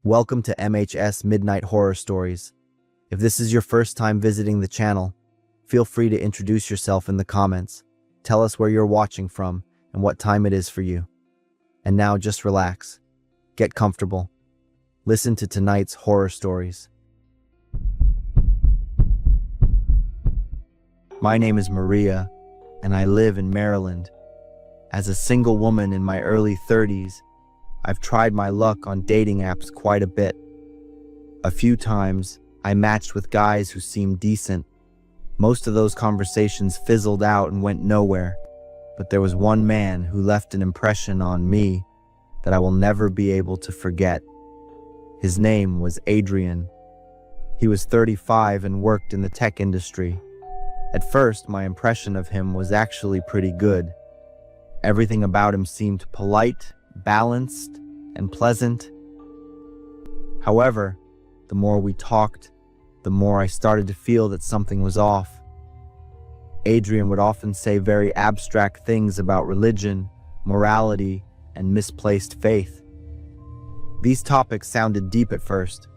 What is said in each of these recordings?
Welcome to MHS Midnight Horror Stories. If this is your first time visiting the channel, feel free to introduce yourself in the comments. Tell us where you're watching from and what time it is for you. And now just relax, get comfortable, listen to tonight's horror stories. My name is Maria, and I live in Maryland. As a single woman in my early 30s, I've tried my luck on dating apps quite a bit. A few times, I matched with guys who seemed decent. Most of those conversations fizzled out and went nowhere, but there was one man who left an impression on me that I will never be able to forget. His name was Adrian. He was 35 and worked in the tech industry. At first, my impression of him was actually pretty good. Everything about him seemed polite, balanced, and pleasant. However, the more we talked, the more I started to feel that something was off. Adrian would often say very abstract things about religion, morality, and misplaced faith. These topics sounded deep at first,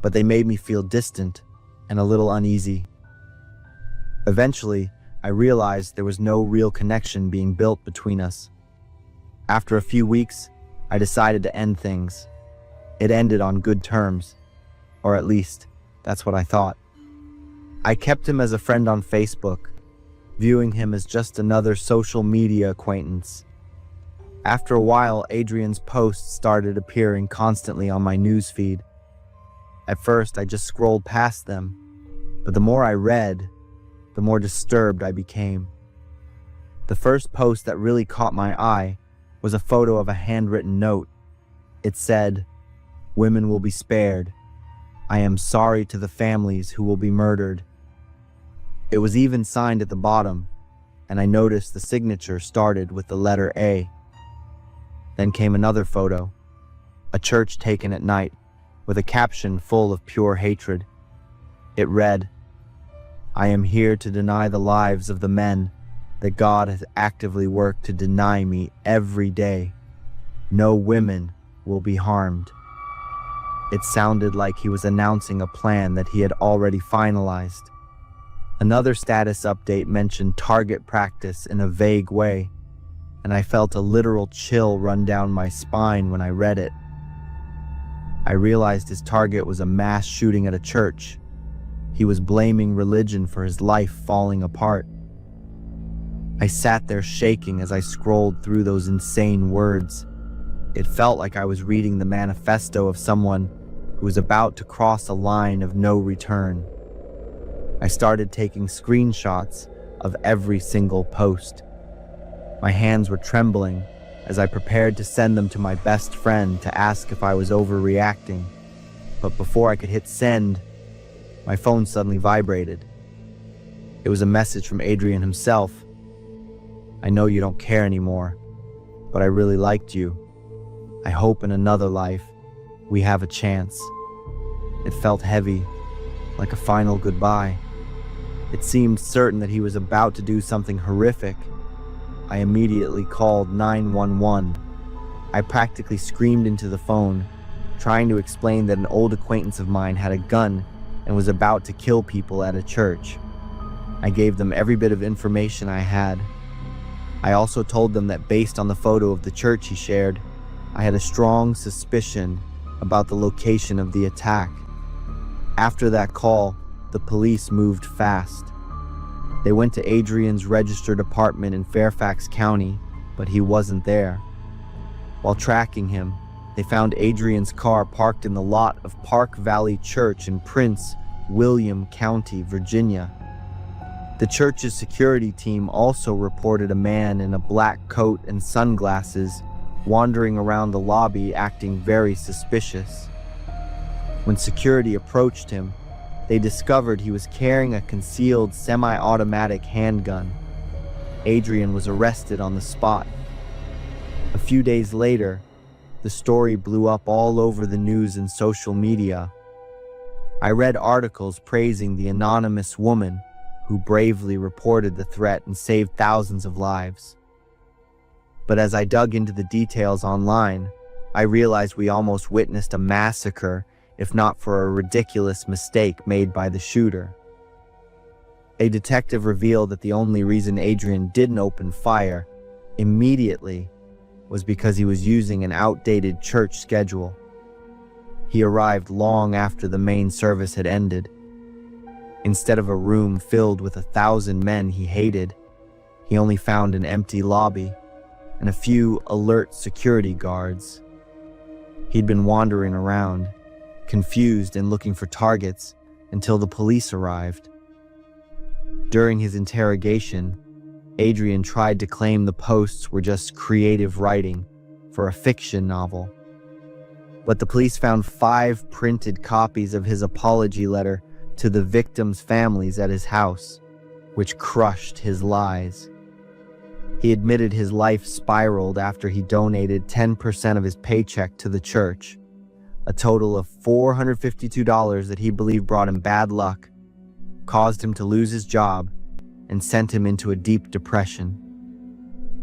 but they made me feel distant and a little uneasy. Eventually, I realized there was no real connection being built between us. After a few weeks, I decided to end things. It ended on good terms, or at least, that's what I thought. I kept him as a friend on Facebook, viewing him as just another social media acquaintance. After a while, Adrian's posts started appearing constantly on my newsfeed. At first, I just scrolled past them, but the more I read, the more disturbed I became. The first post that really caught my eye was a photo of a handwritten note. It said, "Women will be spared. I am sorry to the families who will be murdered." It was even signed at the bottom, and I noticed the signature started with the letter A. Then came another photo, a church taken at night, with a caption full of pure hatred. It read, "I am here to deny the lives of the men that God has actively worked to deny me every day. No women will be harmed." It sounded like he was announcing a plan that he had already finalized. Another status update mentioned target practice in a vague way, and I felt a literal chill run down my spine when I read it. I realized his target was a mass shooting at a church. He was blaming religion for his life falling apart. I sat there shaking as I scrolled through those insane words. It felt like I was reading the manifesto of someone who was about to cross a line of no return. I started taking screenshots of every single post. My hands were trembling as I prepared to send them to my best friend to ask if I was overreacting. But before I could hit send, my phone suddenly vibrated. It was a message from Adrian himself. "I know you don't care anymore, but I really liked you. I hope in another life we have a chance." It felt heavy, like a final goodbye. It seemed certain that he was about to do something horrific. I immediately called 911. I practically screamed into the phone, trying to explain that an old acquaintance of mine had a gun and was about to kill people at a church. I gave them every bit of information I had. I also told them that based on the photo of the church he shared, I had a strong suspicion about the location of the attack. After that call, the police moved fast. They went to Adrian's registered apartment in Fairfax County, but he wasn't there. While tracking him, they found Adrian's car parked in the lot of Park Valley Church in Prince William County, Virginia. The church's security team also reported a man in a black coat and sunglasses wandering around the lobby acting very suspicious. When security approached him, they discovered he was carrying a concealed semi-automatic handgun. Adrian was arrested on the spot. A few days later, the story blew up all over the news and social media. I read articles praising the anonymous woman who bravely reported the threat and saved thousands of lives. But as I dug into the details online, I realized we almost witnessed a massacre, if not for a ridiculous mistake made by the shooter. A detective revealed that the only reason Adrian didn't open fire immediately was because he was using an outdated church schedule. He arrived long after the main service had ended. Instead of a room filled with 1,000 men he hated, he only found an empty lobby and a few alert security guards. He'd been wandering around, confused and looking for targets, until the police arrived. During his interrogation, Adrian tried to claim the posts were just creative writing for a fiction novel. But the police found 5 printed copies of his apology letter to the victims' families at his house, which crushed his lies. He admitted his life spiraled after he donated 10% of his paycheck to the church, a total of $452 that he believed brought him bad luck, caused him to lose his job, and sent him into a deep depression.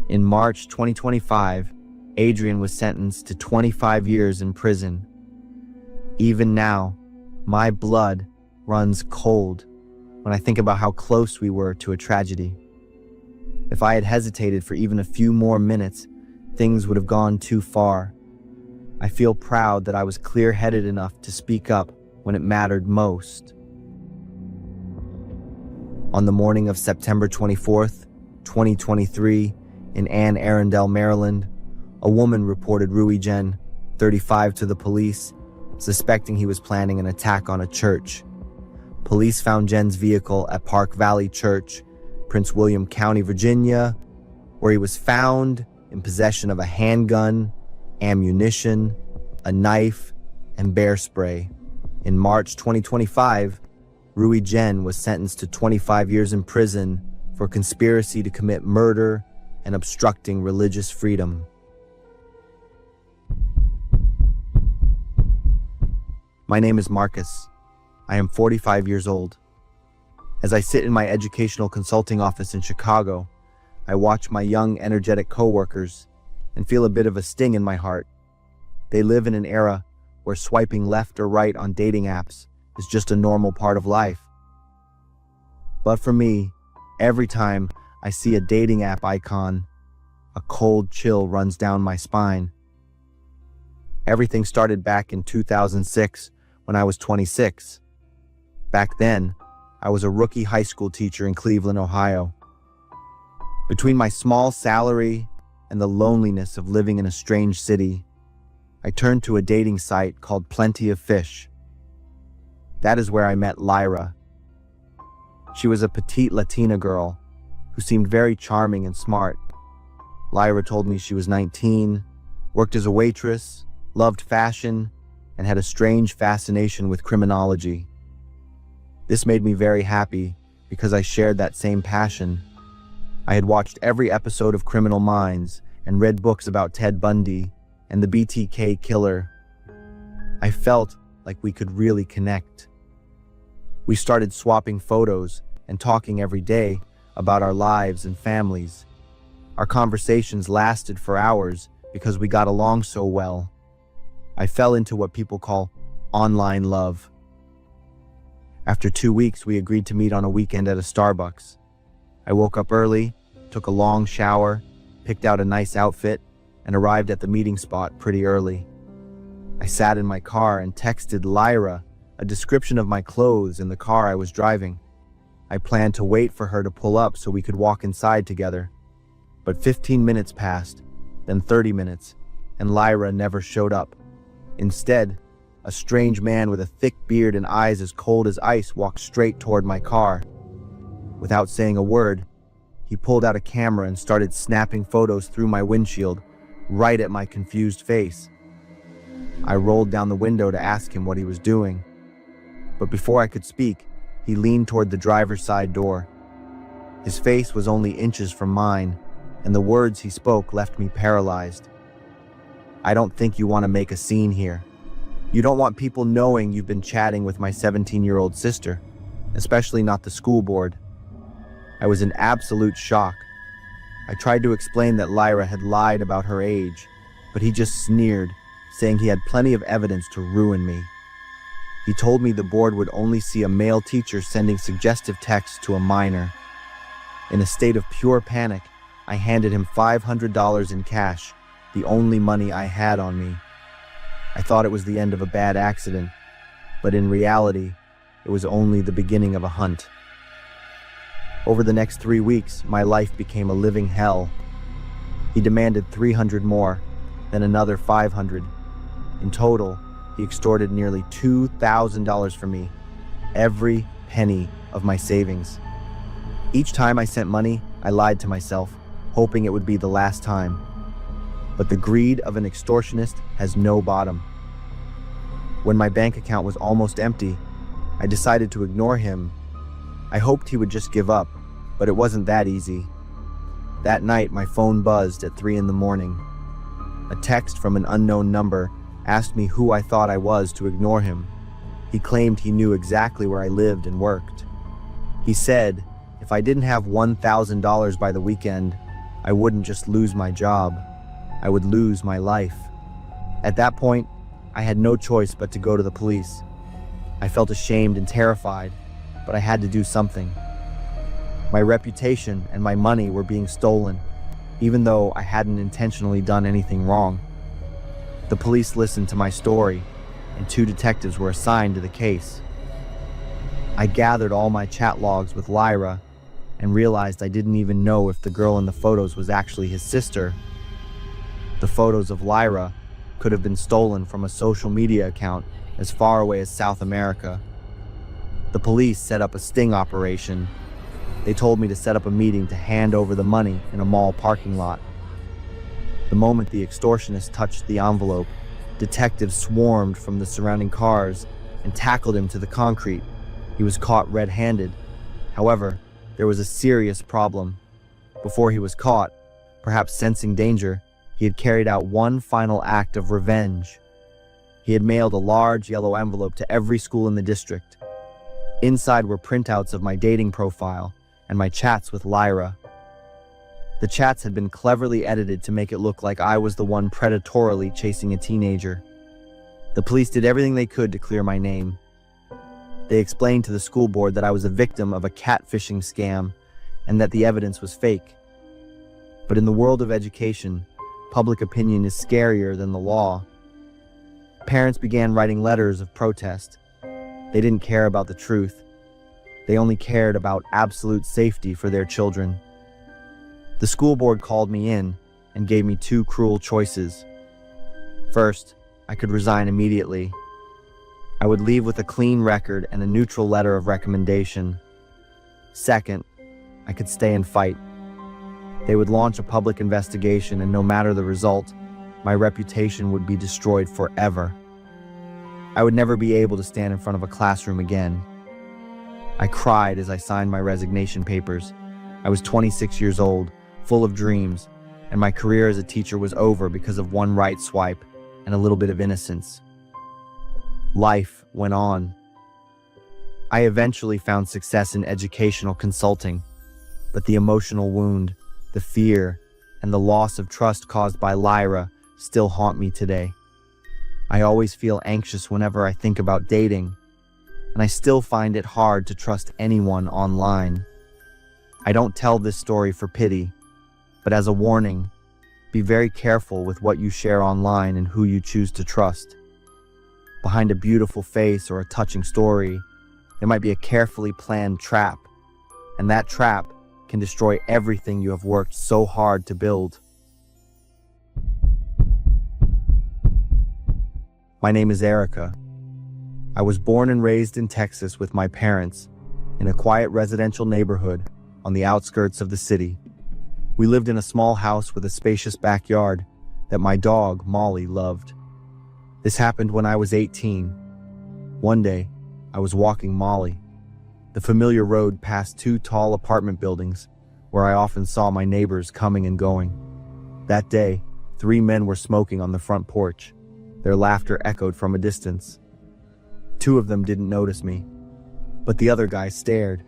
In March 2025, Adrian was sentenced to 25 years in prison. Even now, my blood runs cold when I think about how close we were to a tragedy. If I had hesitated for even a few more minutes, things would have gone too far. I feel proud that I was clear-headed enough to speak up when it mattered most. On the morning of September 24th, 2023, in Anne Arundel, Maryland, a woman reported Rui Jen, 35, to the police, suspecting he was planning an attack on a church. Police found Jen's vehicle at Park Valley Church, Prince William County, Virginia, where he was found in possession of a handgun, ammunition, a knife, and bear spray. In March 2025, Rui Jen was sentenced to 25 years in prison for conspiracy to commit murder and obstructing religious freedom. My name is Marcus. I am 45 years old. As I sit in my educational consulting office in Chicago, I watch my young, energetic coworkers and feel a bit of a sting in my heart. They live in an era where swiping left or right on dating apps is just a normal part of life. But for me, every time I see a dating app icon, a cold chill runs down my spine. Everything started back in 2006 when I was 26. Back then, I was a rookie high school teacher in Cleveland, Ohio. Between my small salary and the loneliness of living in a strange city, I turned to a dating site called Plenty of Fish. That is where I met Lyra. She was a petite Latina girl who seemed very charming and smart. Lyra told me she was 19, worked as a waitress, loved fashion, and had a strange fascination with criminology. This made me very happy because I shared that same passion. I had watched every episode of Criminal Minds and read books about Ted Bundy and the BTK killer. I felt like we could really connect. We started swapping photos and talking every day about our lives and families. Our conversations lasted for hours because we got along so well. I fell into what people call online love. After 2 weeks, we agreed to meet on a weekend at a Starbucks. I woke up early, took a long shower, picked out a nice outfit, and arrived at the meeting spot pretty early. I sat in my car and texted Lyra a description of my clothes in the car I was driving. I planned to wait for her to pull up so we could walk inside together. But 15 minutes passed, then 30 minutes, and Lyra never showed up. Instead, a strange man with a thick beard and eyes as cold as ice walked straight toward my car. Without saying a word, he pulled out a camera and started snapping photos through my windshield, right at my confused face. I rolled down the window to ask him what he was doing. But before I could speak, he leaned toward the driver's side door. His face was only inches from mine, and the words he spoke left me paralyzed. "I don't think you want to make a scene here. You don't want people knowing you've been chatting with my 17-year-old sister, especially not the school board." I was in absolute shock. I tried to explain that Lyra had lied about her age, but he just sneered, saying he had plenty of evidence to ruin me. He told me the board would only see a male teacher sending suggestive texts to a minor. In a state of pure panic, I handed him $500 in cash, the only money I had on me. I thought it was the end of a bad accident, but in reality, it was only the beginning of a hunt. Over the next 3 weeks, my life became a living hell. He demanded $300 more, then another $500. In total, he extorted nearly $2,000 from me, every penny of my savings. Each time I sent money, I lied to myself, hoping it would be the last time. But the greed of an extortionist has no bottom. When my bank account was almost empty, I decided to ignore him. I hoped he would just give up, but it wasn't that easy. That night, my phone buzzed at 3 a.m. A text from an unknown number asked me who I thought I was to ignore him. He claimed he knew exactly where I lived and worked. He said, if I didn't have $1,000 by the weekend, I wouldn't just lose my job, I would lose my life. At that point, I had no choice but to go to the police. I felt ashamed and terrified, but I had to do something. My reputation and my money were being stolen, even though I hadn't intentionally done anything wrong. The police listened to my story, and 2 detectives were assigned to the case. I gathered all my chat logs with Lyra and realized I didn't even know if the girl in the photos was actually his sister. The photos of Lyra could have been stolen from a social media account as far away as South America. The police set up a sting operation. They told me to set up a meeting to hand over the money in a mall parking lot. The moment the extortionist touched the envelope, detectives swarmed from the surrounding cars and tackled him to the concrete. He was caught red-handed. However, there was a serious problem. Before he was caught, perhaps sensing danger, he had carried out one final act of revenge. He had mailed a large yellow envelope to every school in the district. Inside were printouts of my dating profile and my chats with Lyra. The chats had been cleverly edited to make it look like I was the one predatorily chasing a teenager. The police did everything they could to clear my name. They explained to the school board that I was a victim of a catfishing scam and that the evidence was fake. But in the world of education, public opinion is scarier than the law. Parents began writing letters of protest. They didn't care about the truth. They only cared about absolute safety for their children. The school board called me in and gave me 2 cruel choices. First, I could resign immediately. I would leave with a clean record and a neutral letter of recommendation. Second, I could stay and fight. They would launch a public investigation, and no matter the result, my reputation would be destroyed forever. I would never be able to stand in front of a classroom again. I cried as I signed my resignation papers. I was 26 years old, full of dreams, and my career as a teacher was over because of one right swipe and a little bit of innocence. Life went on. I eventually found success in educational consulting, but the emotional wound, the fear, and the loss of trust caused by Lyra still haunt me today. I always feel anxious whenever I think about dating, and I still find it hard to trust anyone online. I don't tell this story for pity, but as a warning, be very careful with what you share online and who you choose to trust. Behind a beautiful face or a touching story, there might be a carefully planned trap, and that trap can destroy everything you have worked so hard to build. My name is Erica. I was born and raised in Texas with my parents in a quiet residential neighborhood on the outskirts of the city. We lived in a small house with a spacious backyard that my dog, Molly, loved. This happened when I was 18. One day, I was walking Molly. The familiar road past 2 tall apartment buildings where I often saw my neighbors coming and going. That day, 3 men were smoking on the front porch. Their laughter echoed from a distance. 2 of them didn't notice me, but the other guy stared.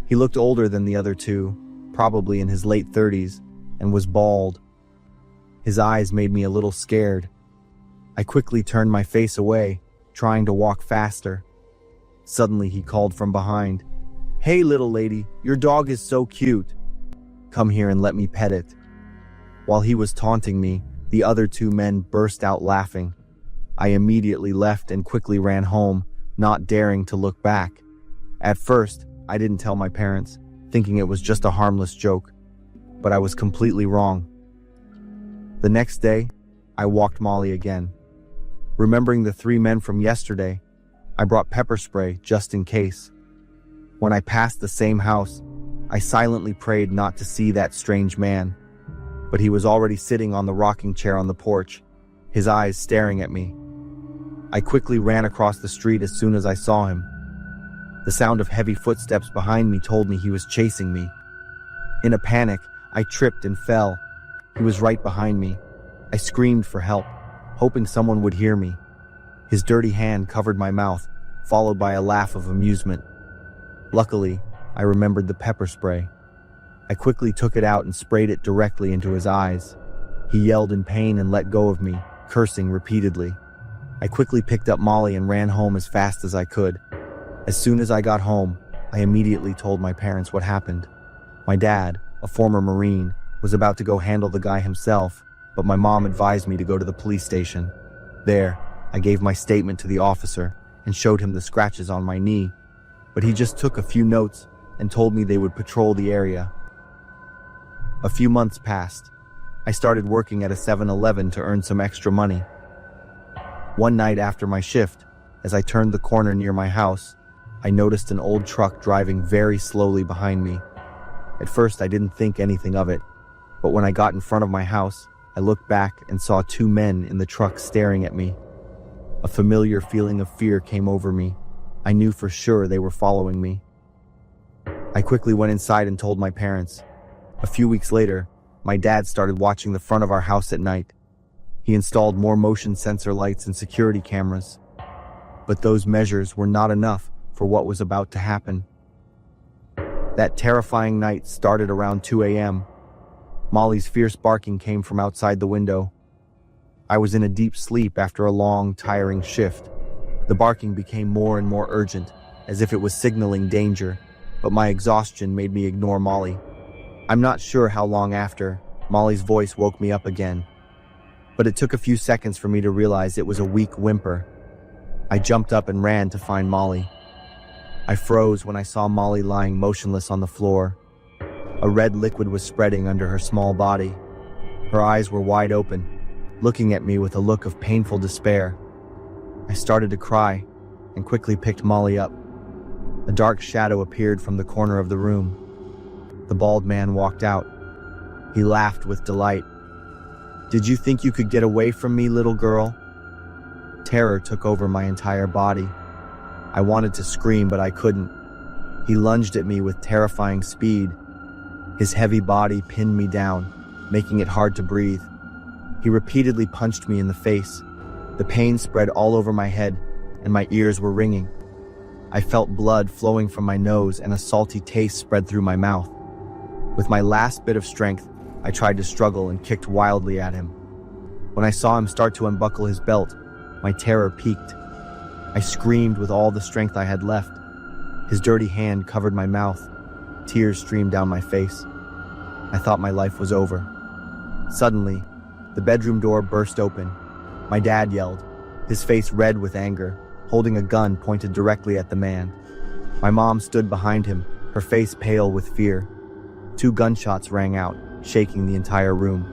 He looked older than the other 2, probably in his late 30s, and was bald. His eyes made me a little scared. I quickly turned my face away, trying to walk faster. Suddenly he called from behind, "Hey little lady, your dog is so cute. Come here and let me pet it." While he was taunting me, the other two men burst out laughing. I immediately left and quickly ran home, not daring to look back. At first, I didn't tell my parents, thinking it was just a harmless joke, but I was completely wrong. The next day, I walked Molly again. Remembering the three men from yesterday, I brought pepper spray just in case. When I passed the same house, I silently prayed not to see that strange man, but he was already sitting on the rocking chair on the porch, his eyes staring at me. I quickly ran across the street as soon as I saw him. The sound of heavy footsteps behind me told me he was chasing me. In a panic, I tripped and fell. He was right behind me. I screamed for help, hoping someone would hear me. His dirty hand covered my mouth, followed by a laugh of amusement. Luckily, I remembered the pepper spray. I quickly took it out and sprayed it directly into his eyes. He yelled in pain and let go of me, cursing repeatedly. I quickly picked up Molly and ran home as fast as I could. As soon as I got home, I immediately told my parents what happened. My dad, a former Marine, was about to go handle the guy himself, but my mom advised me to go to the police station. There, I gave my statement to the officer and showed him the scratches on my knee, but he just took a few notes and told me they would patrol the area. A few months passed. I started working at a 7-Eleven to earn some extra money. One night after my shift, as I turned the corner near my house, I noticed an old truck driving very slowly behind me. At first, I didn't think anything of it, but when I got in front of my house, I looked back and saw two men in the truck staring at me. A familiar feeling of fear came over me. I knew for sure they were following me. I quickly went inside and told my parents. A few weeks later, my dad started watching the front of our house at night. He installed more motion sensor lights and security cameras. But those measures were not enough for what was about to happen. That terrifying night started around 2 a.m. Molly's fierce barking came from outside the window. I was in a deep sleep after a long, tiring shift. The barking became more and more urgent, as if it was signaling danger, but my exhaustion made me ignore Molly. I'm not sure how long after, Molly's voice woke me up again, but it took a few seconds for me to realize it was a weak whimper. I jumped up and ran to find Molly. I froze when I saw Molly lying motionless on the floor. A red liquid was spreading under her small body. Her eyes were wide open, looking at me with a look of painful despair. I started to cry and quickly picked Molly up. A dark shadow appeared from the corner of the room. The bald man walked out. He laughed with delight. "Did you think you could get away from me, little girl?" Terror took over my entire body. I wanted to scream, but I couldn't. He lunged at me with terrifying speed. His heavy body pinned me down, making it hard to breathe. He repeatedly punched me in the face. The pain spread all over my head, and my ears were ringing. I felt blood flowing from my nose, and a salty taste spread through my mouth. With my last bit of strength, I tried to struggle and kicked wildly at him. When I saw him start to unbuckle his belt, my terror peaked. I screamed with all the strength I had left. His dirty hand covered my mouth. Tears streamed down my face. I thought my life was over. Suddenly, the bedroom door burst open. My dad yelled, his face red with anger, holding a gun pointed directly at the man. My mom stood behind him, her face pale with fear. 2 gunshots rang out, shaking the entire room.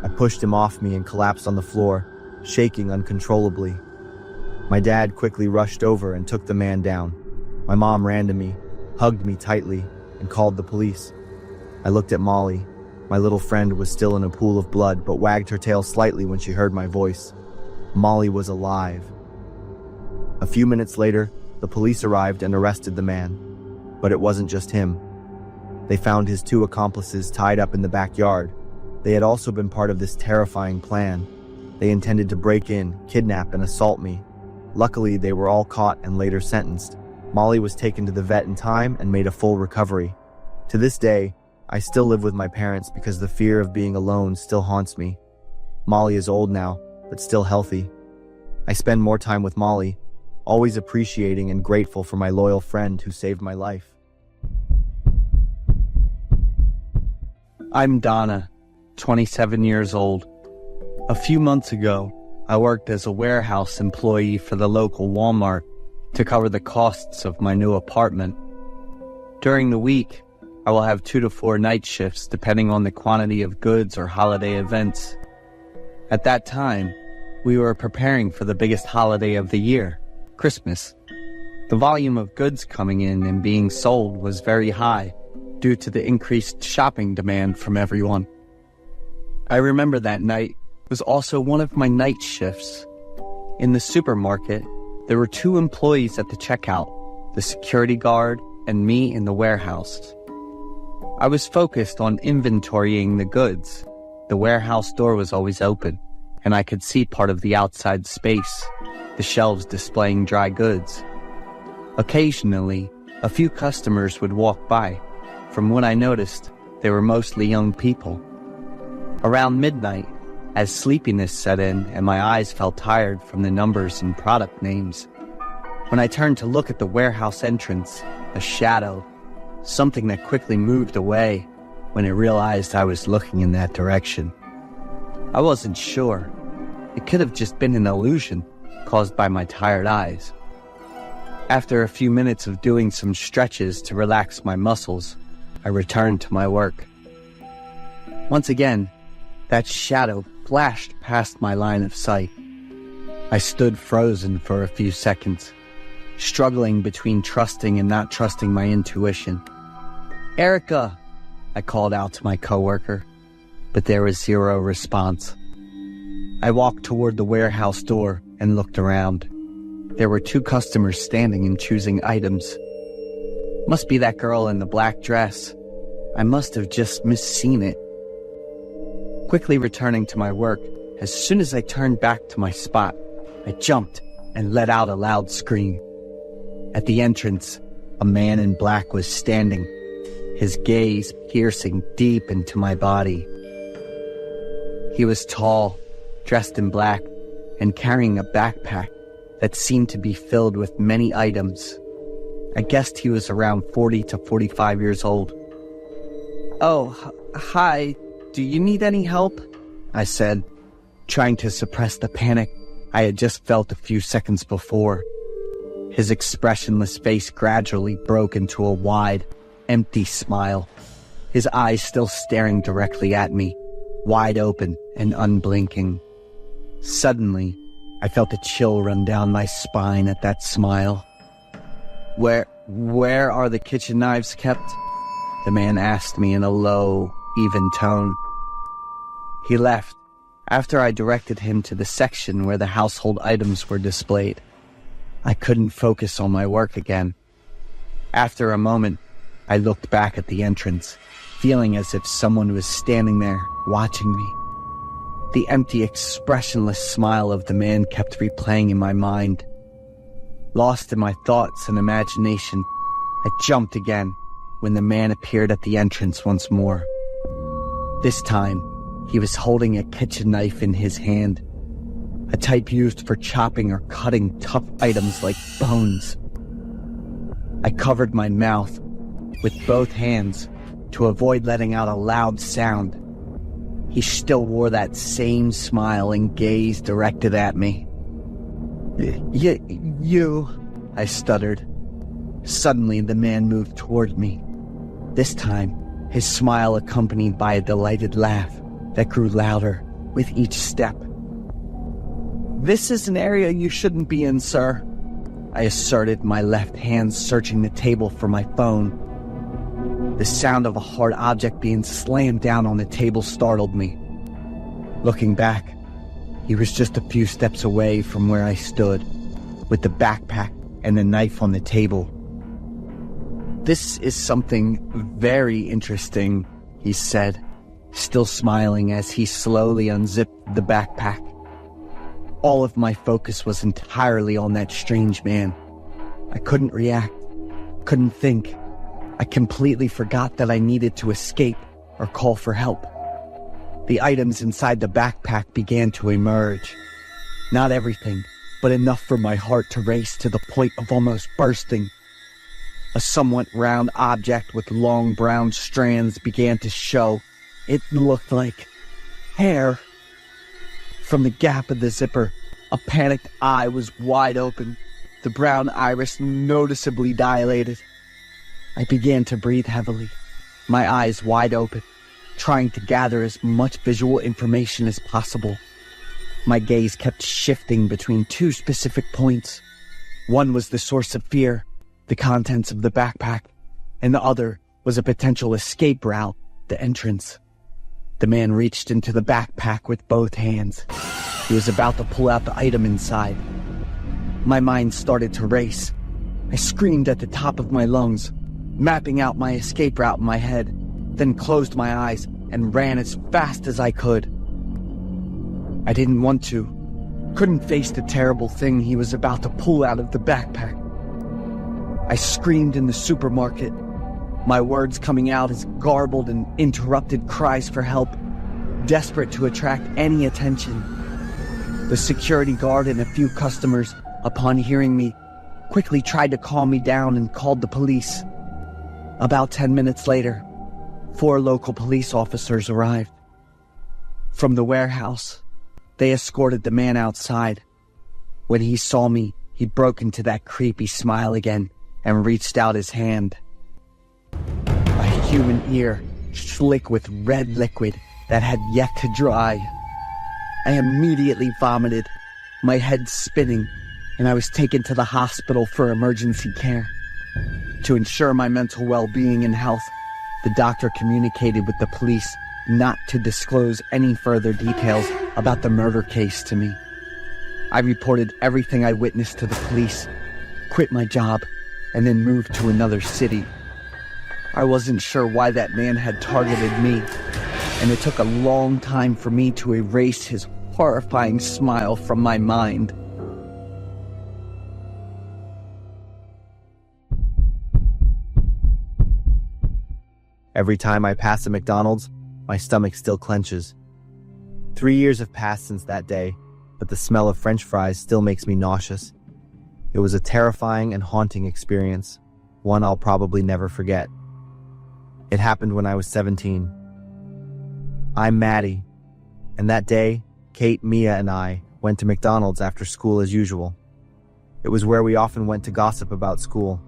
I pushed him off me and collapsed on the floor, shaking uncontrollably. My dad quickly rushed over and took the man down. My mom ran to me, hugged me tightly, and called the police. I looked at Molly. My little friend was still in a pool of blood, but wagged her tail slightly when she heard my voice. Molly was alive. A few minutes later, the police arrived and arrested the man. But it wasn't just him. They found his 2 accomplices tied up in the backyard. They had also been part of this terrifying plan. They intended to break in, kidnap, and assault me. Luckily, they were all caught and later sentenced. Molly was taken to the vet in time and made a full recovery. To this day, I still live with my parents because the fear of being alone still haunts me. Molly is old now, but still healthy. I spend more time with Molly, always appreciating and grateful for my loyal friend who saved my life. I'm Donna, 27 years old. A few months ago, I worked as a warehouse employee for the local Walmart to cover the costs of my new apartment. During the week, I will have 2 to 4 night shifts depending on the quantity of goods or holiday events. At that time, we were preparing for the biggest holiday of the year, Christmas. The volume of goods coming in and being sold was very high due to the increased shopping demand from everyone. I remember that night was also one of my night shifts. In the supermarket, there were 2 employees at the checkout, the security guard and me in the warehouse. I was focused on inventorying the goods. The warehouse door was always open, and I could see part of the outside space, the shelves displaying dry goods. Occasionally, a few customers would walk by. From what I noticed, they were mostly young people. Around midnight, as sleepiness set in and my eyes felt tired from the numbers and product names, when I turned to look at the warehouse entrance, a shadow, something that quickly moved away when it realized I was looking in that direction. I wasn't sure. It could have just been an illusion caused by my tired eyes. After a few minutes of doing some stretches to relax my muscles, I returned to my work. Once again, that shadow flashed past my line of sight. I stood frozen for a few seconds, struggling between trusting and not trusting my intuition. "Erica!" I called out to my coworker, but there was zero response. I walked toward the warehouse door and looked around. There were 2 customers standing and choosing items. Must be that girl in the black dress. I must have just misseen it. Quickly returning to my work, as soon as I turned back to my spot, I jumped and let out a loud scream. At the entrance, a man in black was standing, his gaze piercing deep into my body. He was tall, dressed in black, and carrying a backpack that seemed to be filled with many items. I guessed he was around 40 to 45 years old. "Oh, hi, do you need any help?" I said, trying to suppress the panic I had just felt a few seconds before. His expressionless face gradually broke into a wide, empty smile, his eyes still staring directly at me, wide open and unblinking. Suddenly, I felt a chill run down my spine at that smile. Where are the kitchen knives kept?" the man asked me in a low, even tone. He left after I directed him to the section where the household items were displayed. I couldn't focus on my work again. After a moment, I looked back at the entrance, feeling as if someone was standing there, watching me. The empty, expressionless smile of the man kept replaying in my mind. Lost in my thoughts and imagination, I jumped again when the man appeared at the entrance once more. This time, he was holding a kitchen knife in his hand, a type used for chopping or cutting tough items like bones. I covered my mouth with both hands to avoid letting out a loud sound. He still wore that same smile and gaze directed at me. You, I stuttered. Suddenly, the man moved toward me. This time, his smile accompanied by a delighted laugh that grew louder with each step. "This is an area you shouldn't be in, sir," I asserted, my left hand searching the table for my phone. The sound of a hard object being slammed down on the table startled me. Looking back, he was just a few steps away from where I stood, with the backpack and the knife on the table. "This is something very interesting," he said, still smiling as he slowly unzipped the backpack. All of my focus was entirely on that strange man. I couldn't react, couldn't think. I completely forgot that I needed to escape or call for help. The items inside the backpack began to emerge. Not everything, but enough for my heart to race to the point of almost bursting. A somewhat round object with long brown strands began to show. It looked like hair. From the gap of the zipper, a panicked eye was wide open, the brown iris noticeably dilated. I began to breathe heavily, my eyes wide open, trying to gather as much visual information as possible. My gaze kept shifting between two specific points. One was the source of fear, the contents of the backpack, and the other was a potential escape route, the entrance. The man reached into the backpack with both hands. He was about to pull out the item inside. My mind started to race. I screamed at the top of my lungs, mapping out my escape route in my head, then closed my eyes and ran as fast as I could. I didn't want to, couldn't face the terrible thing he was about to pull out of the backpack. I screamed in the supermarket, my words coming out as garbled and interrupted cries for help, desperate to attract any attention. The security guard and a few customers, upon hearing me, quickly tried to calm me down and called the police. About 10 minutes later, 4 local police officers arrived. From the warehouse, they escorted the man outside. When he saw me, he broke into that creepy smile again and reached out his hand. A human ear, slick with red liquid that had yet to dry. I immediately vomited, my head spinning, and I was taken to the hospital for emergency care. To ensure my mental well-being and health, the doctor communicated with the police not to disclose any further details about the murder case to me. I reported everything I witnessed to the police, quit my job, and then moved to another city. I wasn't sure why that man had targeted me, and it took a long time for me to erase his horrifying smile from my mind. Every time I pass a McDonald's, my stomach still clenches. 3 years have passed since that day, but the smell of French fries still makes me nauseous. It was a terrifying and haunting experience, one I'll probably never forget. It happened when I was 17. I'm Maddie, and that day, Kate, Mia, and I went to McDonald's after school as usual. It was where we often went to gossip about school.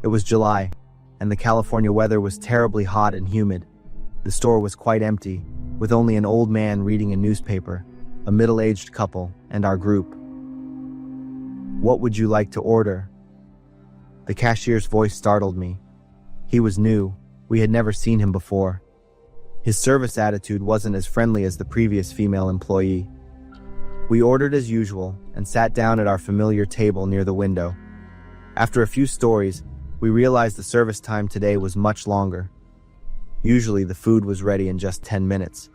It was July, and the California weather was terribly hot and humid. The store was quite empty, with only an old man reading a newspaper, a middle-aged couple, and our group. "What would you like to order?" The cashier's voice startled me. He was new. We had never seen him before. His service attitude wasn't as friendly as the previous female employee. We ordered as usual and sat down at our familiar table near the window. After a few stories, we realized the service time today was much longer. Usually the food was ready in just 10 minutes.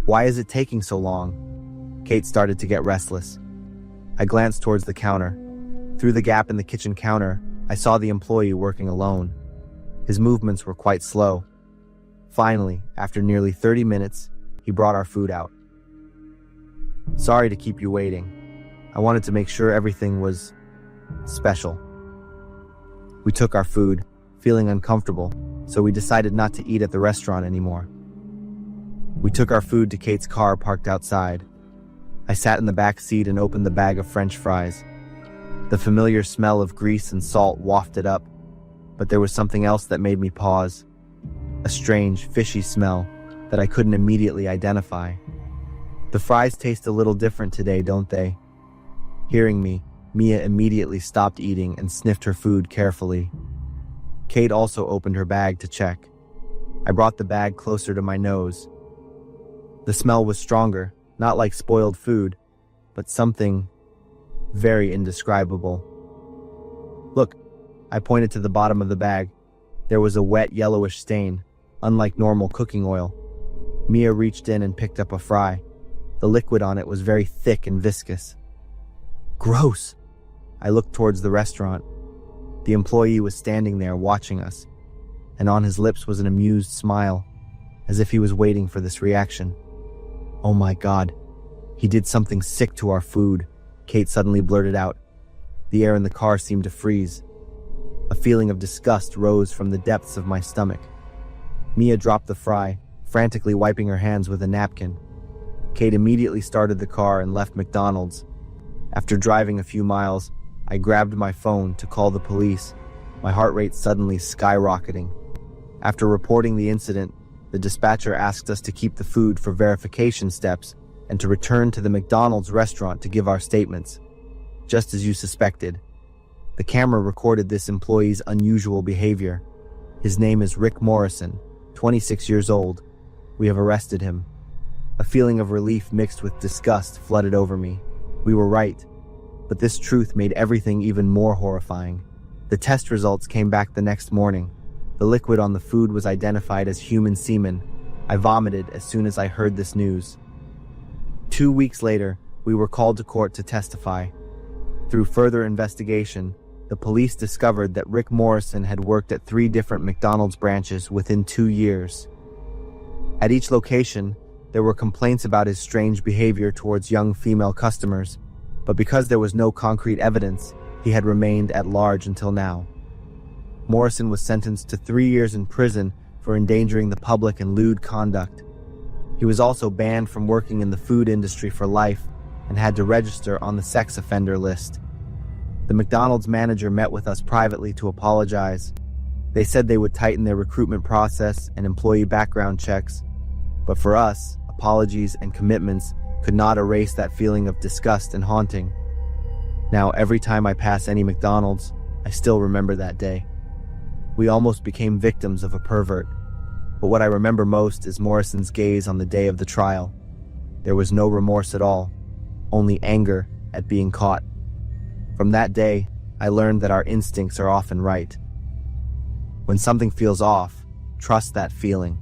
"Why is it taking so long?" Kate started to get restless. I glanced towards the counter. Through the gap in the kitchen counter, I saw the employee working alone. His movements were quite slow. Finally, after nearly 30 minutes, he brought our food out. "Sorry to keep you waiting. I wanted to make sure everything was special." We took our food, feeling uncomfortable, so we decided not to eat at the restaurant anymore. We took our food to Kate's car parked outside. I sat in the back seat and opened the bag of French fries. The familiar smell of grease and salt wafted up, but there was something else that made me pause. A strange, fishy smell that I couldn't immediately identify. "The fries taste a little different today, don't they?" Hearing me, Mia immediately stopped eating and sniffed her food carefully. Kate also opened her bag to check. I brought the bag closer to my nose. The smell was stronger, not like spoiled food, but something very indescribable. "Look," I pointed to the bottom of the bag. There was a wet yellowish stain, unlike normal cooking oil. Mia reached in and picked up a fry. The liquid on it was very thick and viscous. "Gross!" I looked towards the restaurant. The employee was standing there watching us, and on his lips was an amused smile, as if he was waiting for this reaction. "Oh my God, he did something sick to our food," Kate suddenly blurted out. The air in the car seemed to freeze. A feeling of disgust rose from the depths of my stomach. Mia dropped the fry, frantically wiping her hands with a napkin. Kate immediately started the car and left McDonald's. After driving a few miles, I grabbed my phone to call the police, my heart rate suddenly skyrocketing. After reporting the incident, the dispatcher asked us to keep the food for verification steps and to return to the McDonald's restaurant to give our statements. Just as you suspected, the camera recorded this employee's unusual behavior. His name is Rick Morrison, 26 years old. We have arrested him. A feeling of relief mixed with disgust flooded over me. We were right, but this truth made everything even more horrifying. The test results came back the next morning. The liquid on the food was identified as human semen. I vomited as soon as I heard this news. 2 weeks later, we were called to court to testify. Through further investigation, the police discovered that Rick Morrison had worked at 3 different McDonald's branches within 2 years. At each location, there were complaints about his strange behavior towards young female customers, but because there was no concrete evidence, he had remained at large until now. Morrison was sentenced to 3 years in prison for endangering the public and lewd conduct. He was also banned from working in the food industry for life and had to register on the sex offender list. The McDonald's manager met with us privately to apologize. They said they would tighten their recruitment process and employee background checks, but for us, apologies and commitments could not erase that feeling of disgust and haunting. Now, every time I pass any McDonald's, I still remember that day. We almost became victims of a pervert, but what I remember most is Morrison's gaze on the day of the trial. There was no remorse at all, only anger at being caught. From that day, I learned that our instincts are often right. When something feels off, trust that feeling,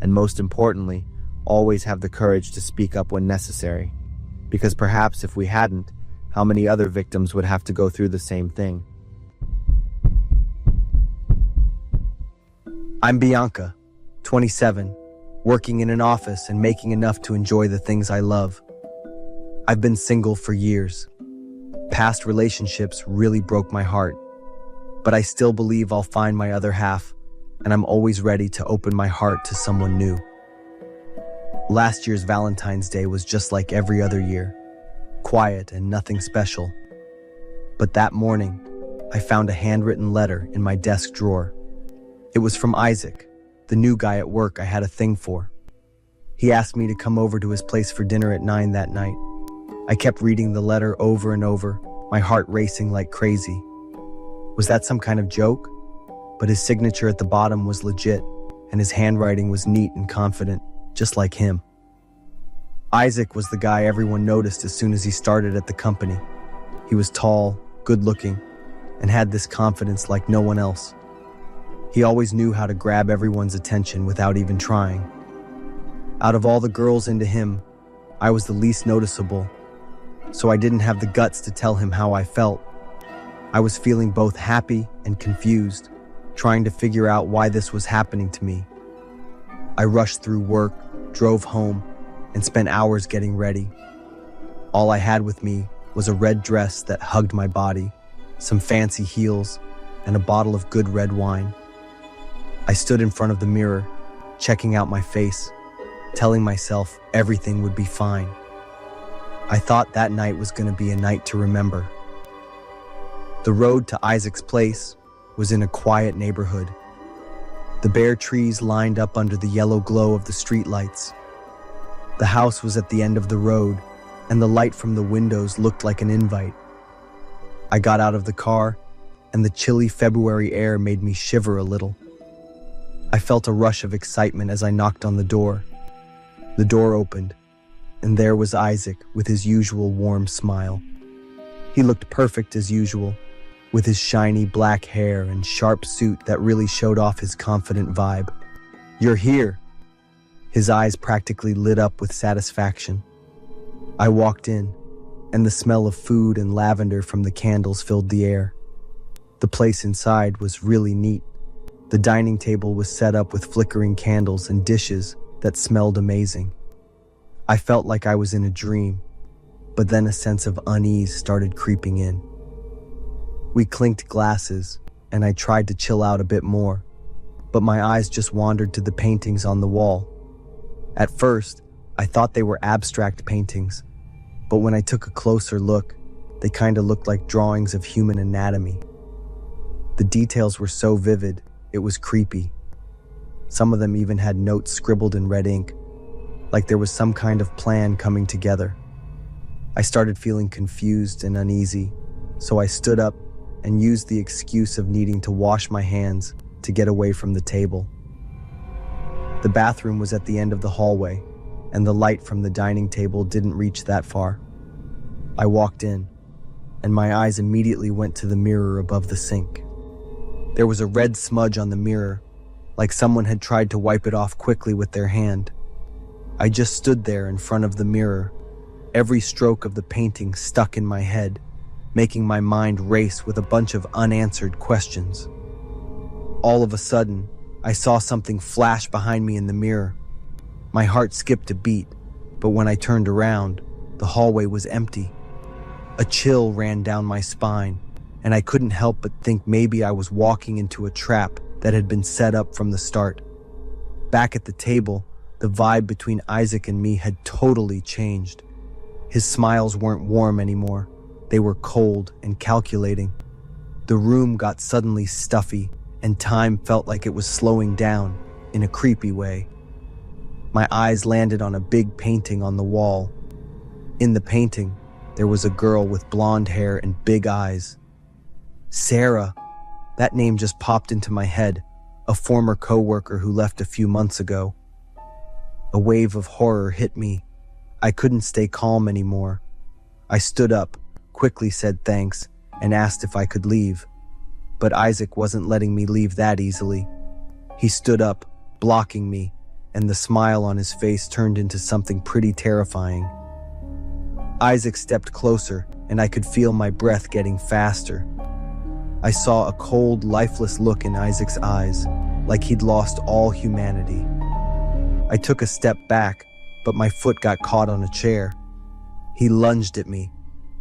and most importantly, always have the courage to speak up when necessary, because perhaps if we hadn't, how many other victims would have to go through the same thing? I'm Bianca, 27, working in an office and making enough to enjoy the things I love. I've been single for years. Past relationships really broke my heart, but I still believe I'll find my other half, and I'm always ready to open my heart to someone new. Last year's Valentine's Day was just like every other year, quiet and nothing special. But that morning, I found a handwritten letter in my desk drawer. It was from Isaac, the new guy at work I had a thing for. He asked me to come over to his place for dinner at 9 that night. I kept reading the letter over and over, my heart racing like crazy. Was that some kind of joke? But his signature at the bottom was legit, and his handwriting was neat and confident, just like him. Isaac was the guy everyone noticed as soon as he started at the company. He was tall, good-looking, and had this confidence like no one else. He always knew how to grab everyone's attention without even trying. Out of all the girls into him, I was the least noticeable, so I didn't have the guts to tell him how I felt. I was feeling both happy and confused, trying to figure out why this was happening to me. I rushed through work, drove home, and spent hours getting ready. All I had with me was a red dress that hugged my body, some fancy heels, and a bottle of good red wine. I stood in front of the mirror, checking out my face, telling myself everything would be fine. I thought that night was going to be a night to remember. The road to Isaac's place was in a quiet neighborhood. The bare trees lined up under the yellow glow of the streetlights. The house was at the end of the road, and the light from the windows looked like an invite. I got out of the car, and the chilly February air made me shiver a little. I felt a rush of excitement as I knocked on the door. The door opened, and there was Isaac with his usual warm smile. He looked perfect as usual, with his shiny black hair and sharp suit that really showed off his confident vibe. "You're here." His eyes practically lit up with satisfaction. I walked in, and the smell of food and lavender from the candles filled the air. The place inside was really neat. The dining table was set up with flickering candles and dishes that smelled amazing. I felt like I was in a dream. but then a sense of unease started creeping in. We clinked glasses, and I tried to chill out a bit more, but my eyes just wandered to the paintings on the wall. At first, I thought they were abstract paintings, but when I took a closer look, they kind of looked like drawings of human anatomy. The details were so vivid, it was creepy. Some of them even had notes scribbled in red ink, like there was some kind of plan coming together. I started feeling confused and uneasy, so I stood up and used the excuse of needing to wash my hands to get away from the table. The bathroom was at the end of the hallway, and the light from the dining table didn't reach that far. I walked in, and my eyes immediately went to the mirror above the sink. There was a red smudge on the mirror, like someone had tried to wipe it off quickly with their hand. I just stood there in front of the mirror, every stroke of the painting stuck in my head, making my mind race with a bunch of unanswered questions. All of a sudden, I saw something flash behind me in the mirror. My heart skipped a beat, but when I turned around, the hallway was empty. A chill ran down my spine, and I couldn't help but think maybe I was walking into a trap that had been set up from the start. Back at the table, the vibe between Isaac and me had totally changed. His smiles weren't warm anymore. They were cold and calculating. The room got suddenly stuffy, and time felt like it was slowing down in a creepy way. My eyes landed on a big painting on the wall. In the painting, there was a girl with blonde hair and big eyes. Sarah. That name just popped into my head, a former coworker who left a few months ago. A wave of horror hit me. I couldn't stay calm anymore. I stood up, quickly said thanks, and asked if I could leave. But Isaac wasn't letting me leave that easily. He stood up, blocking me, and the smile on his face turned into something pretty terrifying. Isaac stepped closer, and I could feel my breath getting faster. I saw a cold, lifeless look in Isaac's eyes, like he'd lost all humanity. I took a step back, but my foot got caught on a chair. He lunged at me,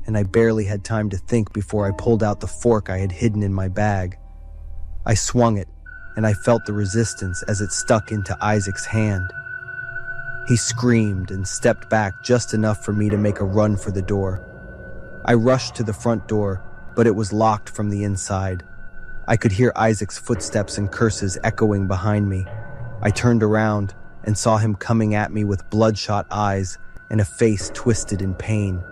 and I barely had time to think before I pulled out the fork I had hidden in my bag. I swung it, and I felt the resistance as it stuck into Isaac's hand. He screamed and stepped back just enough for me to make a run for the door. I rushed to the front door, but it was locked from the inside. I could hear Isaac's footsteps and curses echoing behind me. I turned around and saw him coming at me with bloodshot eyes and a face twisted in pain.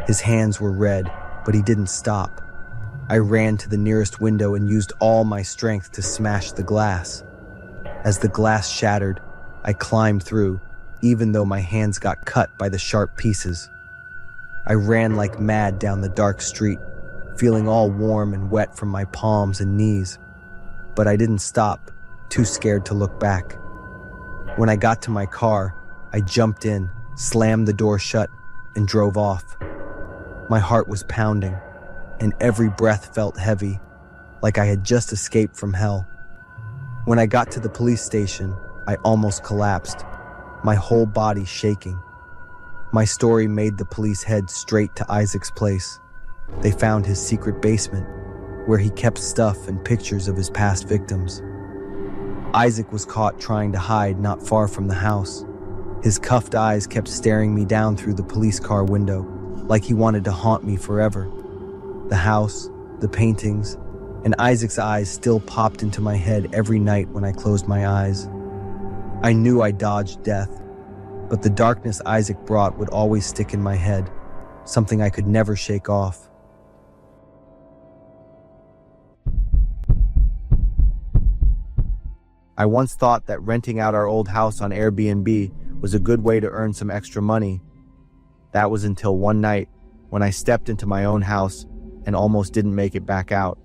His hands were red, but he didn't stop. I ran to the nearest window and used all my strength to smash the glass. As the glass shattered, I climbed through, even though my hands got cut by the sharp pieces. I ran like mad down the dark street, feeling all warm and wet from my palms and knees. But I didn't stop, too scared to look back. When I got to my car, I jumped in, slammed the door shut, and drove off. My heart was pounding, and every breath felt heavy, like I had just escaped from hell. When I got to the police station, I almost collapsed, my whole body shaking. My story made the police head straight to Isaac's place. They found his secret basement, where he kept stuff and pictures of his past victims. Isaac was caught trying to hide not far from the house. His cuffed eyes kept staring me down through the police car window, like he wanted to haunt me forever. The house, the paintings, and Isaac's eyes still popped into my head every night when I closed my eyes. I knew I dodged death, but the darkness Isaac brought would always stick in my head, something I could never shake off. I once thought that renting out our old house on Airbnb was a good way to earn some extra money. That was until one night when I stepped into my own house and almost didn't make it back out.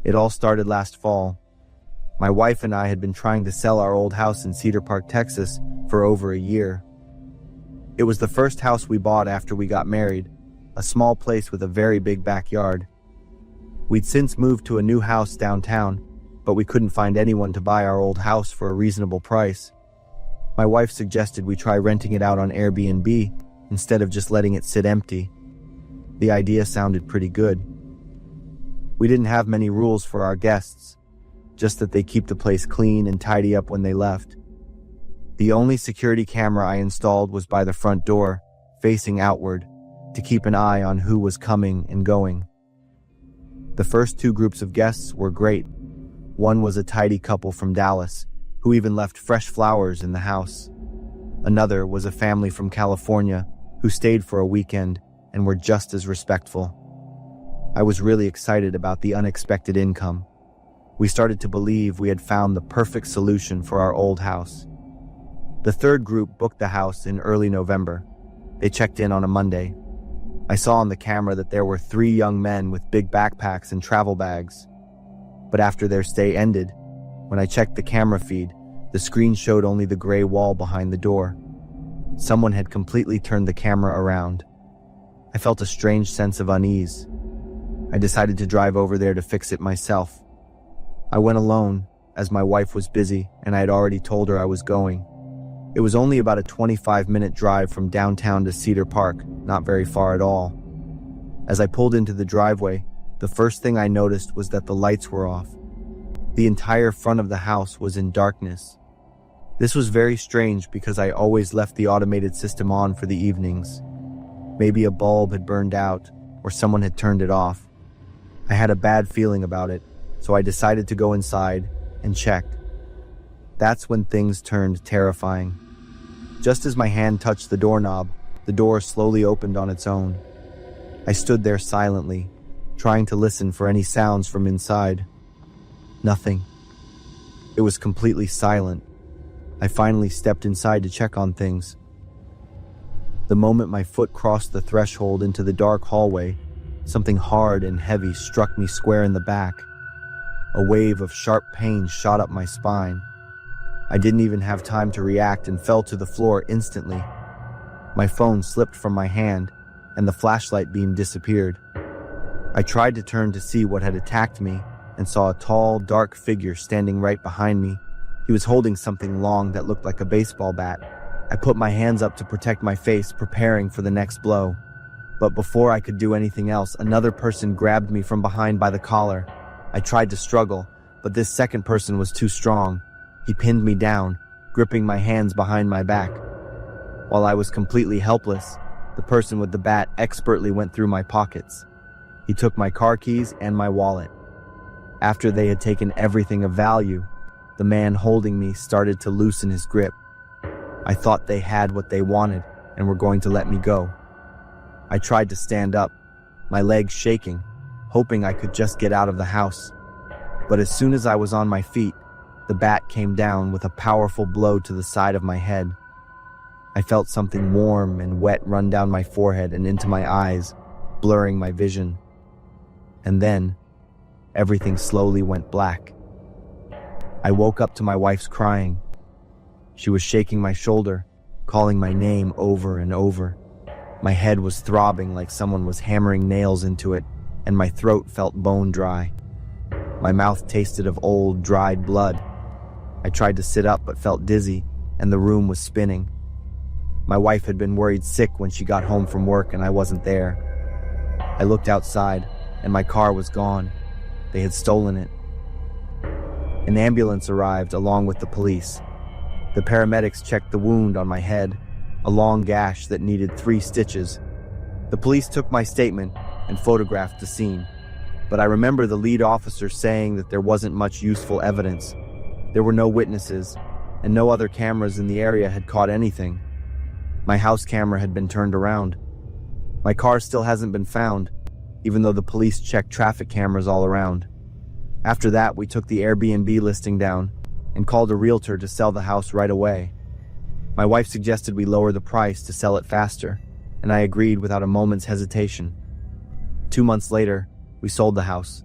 It all started last fall. My wife and I had been trying to sell our old house in Cedar Park, Texas for over a year. It was the first house we bought after we got married, a small place with a very big backyard. We'd since moved to a new house downtown, but we couldn't find anyone to buy our old house for a reasonable price. My wife suggested we try renting it out on Airbnb, instead of just letting it sit empty. The idea sounded pretty good. We didn't have many rules for our guests, just that they keep the place clean and tidy up when they left. The only security camera I installed was by the front door, facing outward, to keep an eye on who was coming and going. The first two groups of guests were great. One was a tidy couple from Dallas, who even left fresh flowers in the house. Another was a family from California, who stayed for a weekend and were just as respectful. I was really excited about the unexpected income. We started to believe we had found the perfect solution for our old house. The third group booked the house in early November. They checked in on a Monday. I saw on the camera that there were 3 young men with big backpacks and travel bags. But after their stay ended, when I checked the camera feed, the screen showed only the gray wall behind the door. Someone had completely turned the camera around. I felt a strange sense of unease. I decided to drive over there to fix it myself. I went alone, as my wife was busy and I had already told her I was going. It was only about a 25-minute drive from downtown to Cedar Park, not very far at all. As I pulled into the driveway, the first thing I noticed was that the lights were off. The entire front of the house was in darkness. This was very strange because I always left the automated system on for the evenings. Maybe a bulb had burned out or someone had turned it off. I had a bad feeling about it, so I decided to go inside and check. That's when things turned terrifying. Just as my hand touched the doorknob, the door slowly opened on its own. I stood there silently, trying to listen for any sounds from inside. Nothing. It was completely silent. I finally stepped inside to check on things. The moment my foot crossed the threshold into the dark hallway, something hard and heavy struck me square in the back. A wave of sharp pain shot up my spine. I didn't even have time to react and fell to the floor instantly. My phone slipped from my hand, and the flashlight beam disappeared. I tried to turn to see what had attacked me, and saw a tall, dark figure standing right behind me. He was holding something long that looked like a baseball bat. I put my hands up to protect my face, preparing for the next blow. But before I could do anything else, another person grabbed me from behind by the collar. I tried to struggle, but this second person was too strong. He pinned me down, gripping my hands behind my back. While I was completely helpless, the person with the bat expertly went through my pockets. He took my car keys and my wallet. After they had taken everything of value, the man holding me started to loosen his grip. I thought they had what they wanted and were going to let me go. I tried to stand up, my legs shaking, hoping I could just get out of the house. But as soon as I was on my feet, the bat came down with a powerful blow to the side of my head. I felt something warm and wet run down my forehead and into my eyes, blurring my vision. And then, everything slowly went black. I woke up to my wife's crying. She was shaking my shoulder, calling my name over and over. My head was throbbing like someone was hammering nails into it, and my throat felt bone dry. My mouth tasted of old, dried blood. I tried to sit up but felt dizzy, and the room was spinning. My wife had been worried sick when she got home from work and I wasn't there. I looked outside, and my car was gone. They had stolen it. An ambulance arrived along with the police. The paramedics checked the wound on my head, a long gash that needed 3 stitches. The police took my statement and photographed the scene. But I remember the lead officer saying that there wasn't much useful evidence. There were no witnesses, and no other cameras in the area had caught anything. My house camera had been turned around. My car still hasn't been found, even though the police checked traffic cameras all around. After that, we took the Airbnb listing down and called a realtor to sell the house right away. My wife suggested we lower the price to sell it faster, and I agreed without a moment's hesitation. 2 months later, we sold the house.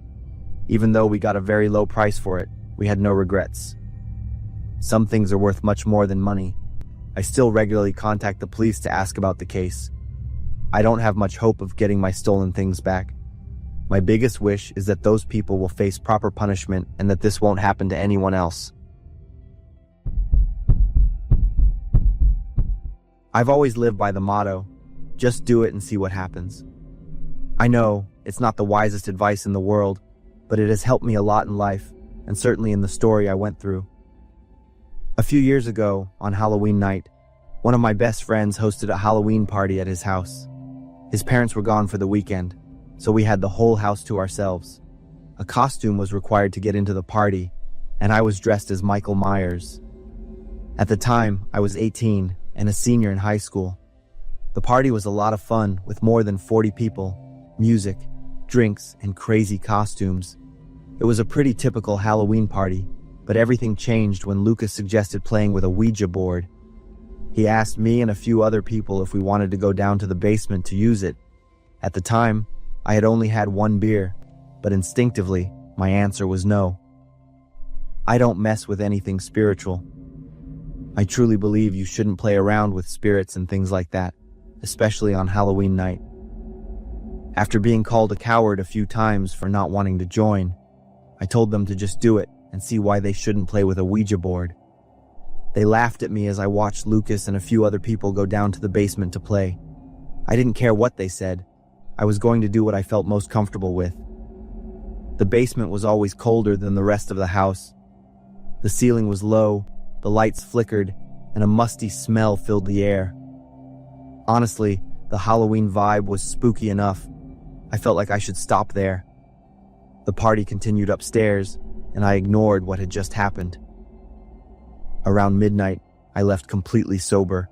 Even though we got a very low price for it, we had no regrets. Some things are worth much more than money. I still regularly contact the police to ask about the case. I don't have much hope of getting my stolen things back. My biggest wish is that those people will face proper punishment and that this won't happen to anyone else. I've always lived by the motto, Just do it and see what happens. I know it's not the wisest advice in the world, but it has helped me a lot in life, and certainly in the story I went through. A few years ago, on Halloween night, one of my best friends hosted a Halloween party at his house. His parents were gone for the weekend, so we had the whole house to ourselves. A costume was required to get into the party, and I was dressed as Michael Myers. At the time, I was 18 and a senior in high school. The party was a lot of fun with more than 40 people, music, drinks, and crazy costumes. It was a pretty typical Halloween party, but everything changed when Lucas suggested playing with a Ouija board. He asked me and a few other people if we wanted to go down to the basement to use it. At the time, I had only had one beer, but instinctively, my answer was no. I don't mess with anything spiritual. I truly believe you shouldn't play around with spirits and things like that, especially on Halloween night. After being called a coward a few times for not wanting to join, I told them to just do it and see why they shouldn't play with a Ouija board. They laughed at me as I watched Lucas and a few other people go down to the basement to play. I didn't care what they said. I was going to do what I felt most comfortable with. The basement was always colder than the rest of the house. The ceiling was low, the lights flickered, and a musty smell filled the air. Honestly, the Halloween vibe was spooky enough. I felt like I should stop there. The party continued upstairs, and I ignored what had just happened. Around midnight, I left completely sober.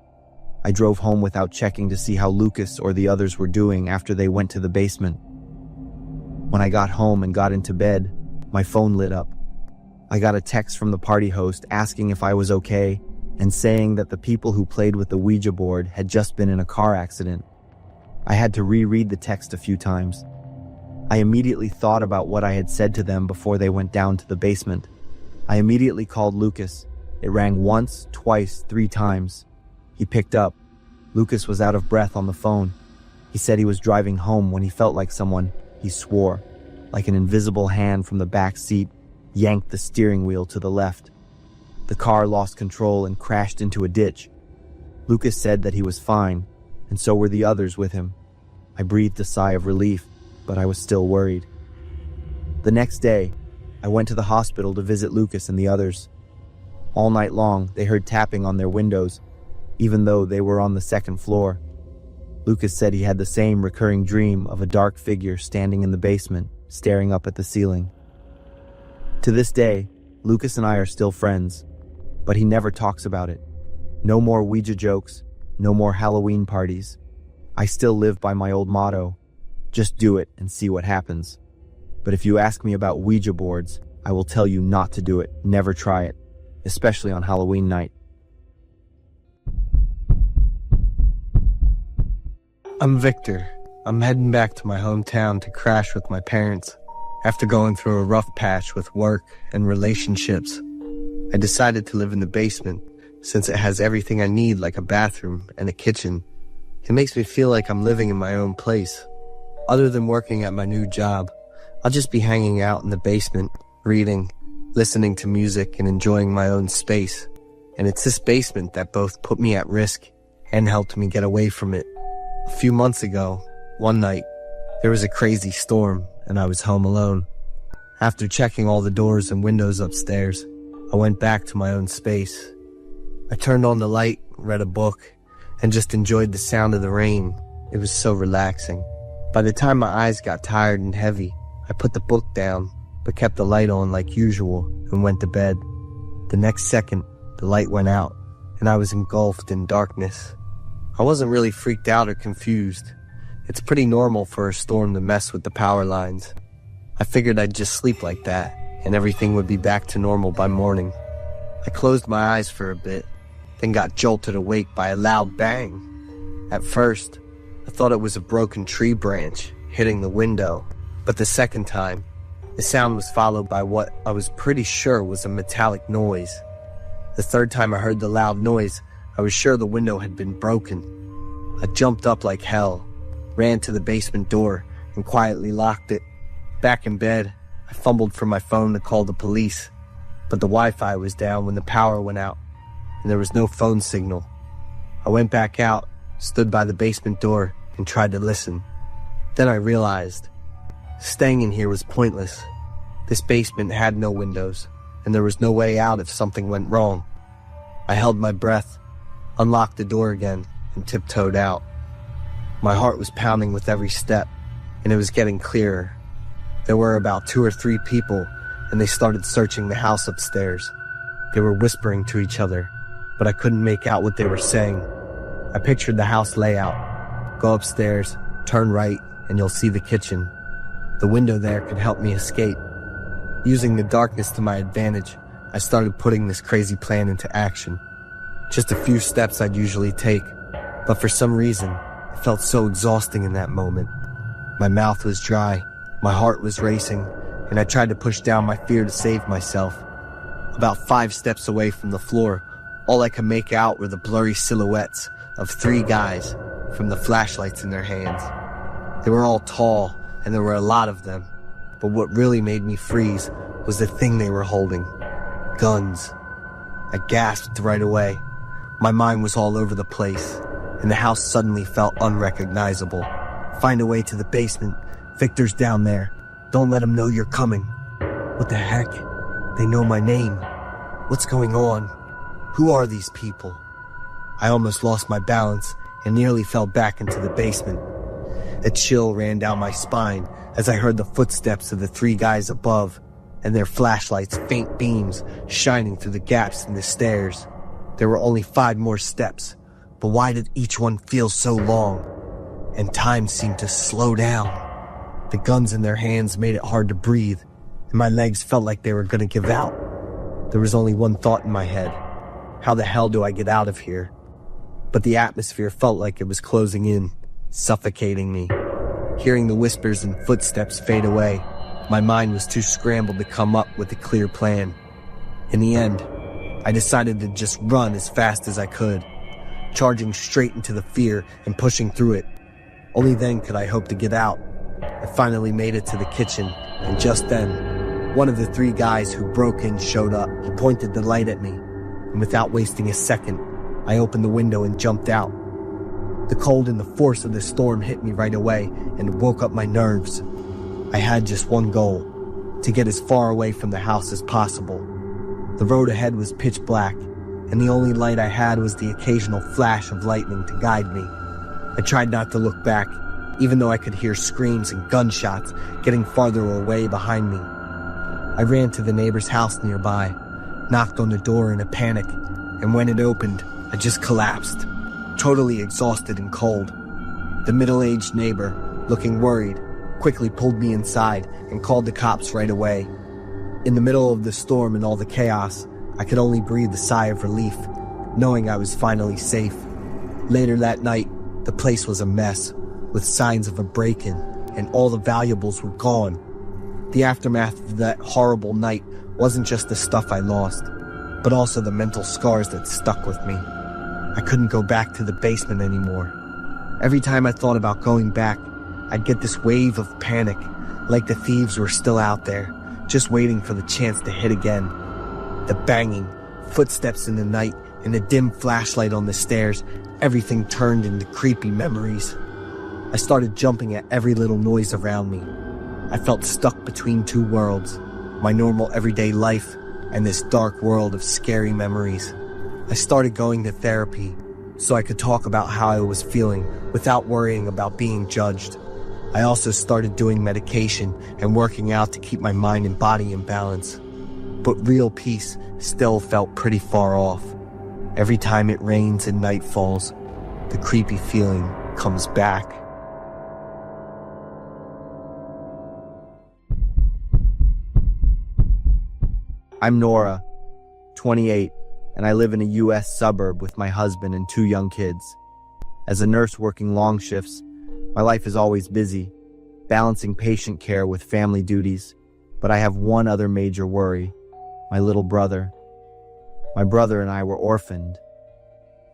I drove home without checking to see how Lucas or the others were doing after they went to the basement. When I got home and got into bed, my phone lit up. I got a text from the party host asking if I was okay and saying that the people who played with the Ouija board had just been in a car accident. I had to reread the text a few times. I immediately thought about what I had said to them before they went down to the basement. I immediately called Lucas. It rang once, twice, 3 times. He picked up. Lucas was out of breath on the phone. He said he was driving home when he felt like someone, he swore, like an invisible hand from the back seat, yanked the steering wheel to the left. The car lost control and crashed into a ditch. Lucas said that he was fine, and so were the others with him. I breathed a sigh of relief, but I was still worried. The next day, I went to the hospital to visit Lucas and the others. All night long, they heard tapping on their windows, even though they were on the 2nd floor. Lucas said he had the same recurring dream of a dark figure standing in the basement, staring up at the ceiling. To this day, Lucas and I are still friends, but he never talks about it. No more Ouija jokes, no more Halloween parties. I still live by my old motto, just do it and see what happens. But if you ask me about Ouija boards, I will tell you not to do it, never try it, especially on Halloween night. I'm Victor. I'm heading back to my hometown to crash with my parents. After going through a rough patch with work and relationships, I decided to live in the basement since it has everything I need, like a bathroom and a kitchen. It makes me feel like I'm living in my own place. Other than working at my new job, I'll just be hanging out in the basement, reading, listening to music, and enjoying my own space. And it's this basement that both put me at risk and helped me get away from it. A few months ago, one night, there was a crazy storm and I was home alone. After checking all the doors and windows upstairs, I went back to my own space. I turned on the light, read a book, and just enjoyed the sound of the rain. It was so relaxing. By the time my eyes got tired and heavy, I put the book down, but kept the light on like usual and went to bed. The next second, the light went out, and I was engulfed in darkness. I wasn't really freaked out or confused. It's pretty normal for a storm to mess with the power lines. I figured I'd just sleep like that, and everything would be back to normal by morning. I closed my eyes for a bit, then got jolted awake by a loud bang. At first, I thought it was a broken tree branch hitting the window, but the second time, the sound was followed by what I was pretty sure was a metallic noise. The third time I heard the loud noise, I was sure the window had been broken. I jumped up like hell, ran to the basement door, and quietly locked it. Back in bed, I fumbled for my phone to call the police, but the Wi-Fi was down when the power went out, and there was no phone signal. I went back out, stood by the basement door, and tried to listen. Then I realized staying in here was pointless. This basement had no windows, and there was no way out if something went wrong. I held my breath, unlocked the door again, and tiptoed out. My heart was pounding with every step, and it was getting clearer. There were about 2 or 3 people, and they started searching the house upstairs. They were whispering to each other, but I couldn't make out what they were saying. I pictured the house layout. Go upstairs, turn right, and you'll see the kitchen. The window there could help me escape. Using the darkness to my advantage, I started putting this crazy plan into action. Just a few steps I'd usually take, but for some reason, it felt so exhausting in that moment. My mouth was dry, my heart was racing, and I tried to push down my fear to save myself. About 5 steps away from the floor, all I could make out were the blurry silhouettes of 3 guys from the flashlights in their hands. They were all tall, and there were a lot of them, but what really made me freeze was the thing they were holding. Guns. I gasped right away. My mind was all over the place, and the house suddenly felt unrecognizable. Find a way to the basement. Victor's down there. Don't let him know you're coming. What the heck? They know my name. What's going on? Who are these people? I almost lost my balance and nearly fell back into the basement. A chill ran down my spine as I heard the footsteps of the 3 guys above and their flashlights' faint beams shining through the gaps in the stairs. There were only 5 more steps, but why did each one feel so long? And time seemed to slow down. The guns in their hands made it hard to breathe, and my legs felt like they were gonna give out. There was only one thought in my head. How the hell do I get out of here? But the atmosphere felt like it was closing in, suffocating me. Hearing the whispers and footsteps fade away, my mind was too scrambled to come up with a clear plan. In the end, I decided to just run as fast as I could, charging straight into the fear and pushing through it. Only then could I hope to get out. I finally made it to the kitchen, and just then, one of the 3 guys who broke in showed up. He pointed the light at me, and without wasting a second, I opened the window and jumped out. The cold and the force of the storm hit me right away and woke up my nerves. I had just one goal, to get as far away from the house as possible. The road ahead was pitch black, and the only light I had was the occasional flash of lightning to guide me. I tried not to look back, even though I could hear screams and gunshots getting farther away behind me. I ran to the neighbor's house nearby, knocked on the door in a panic, and when it opened, I just collapsed, totally exhausted and cold. The middle-aged neighbor, looking worried, quickly pulled me inside and called the cops right away. In the middle of the storm and all the chaos, I could only breathe a sigh of relief, knowing I was finally safe. Later that night, the place was a mess, with signs of a break-in, and all the valuables were gone. The aftermath of that horrible night wasn't just the stuff I lost, but also the mental scars that stuck with me. I couldn't go back to the basement anymore. Every time I thought about going back, I'd get this wave of panic, like the thieves were still out there, just waiting for the chance to hit again. The banging, footsteps in the night, and the dim flashlight on the stairs, everything turned into creepy memories. I started jumping at every little noise around me. I felt stuck between 2 worlds, my normal everyday life and this dark world of scary memories. I started going to therapy so I could talk about how I was feeling without worrying about being judged. I also started doing medication and working out to keep my mind and body in balance. But real peace still felt pretty far off. Every time it rains and night falls, the creepy feeling comes back. I'm Nora, 28, and I live in a U.S. suburb with my husband and 2 young kids. As a nurse working long shifts, my life is always busy, balancing patient care with family duties, but I have one other major worry, my little brother. My brother and I were orphaned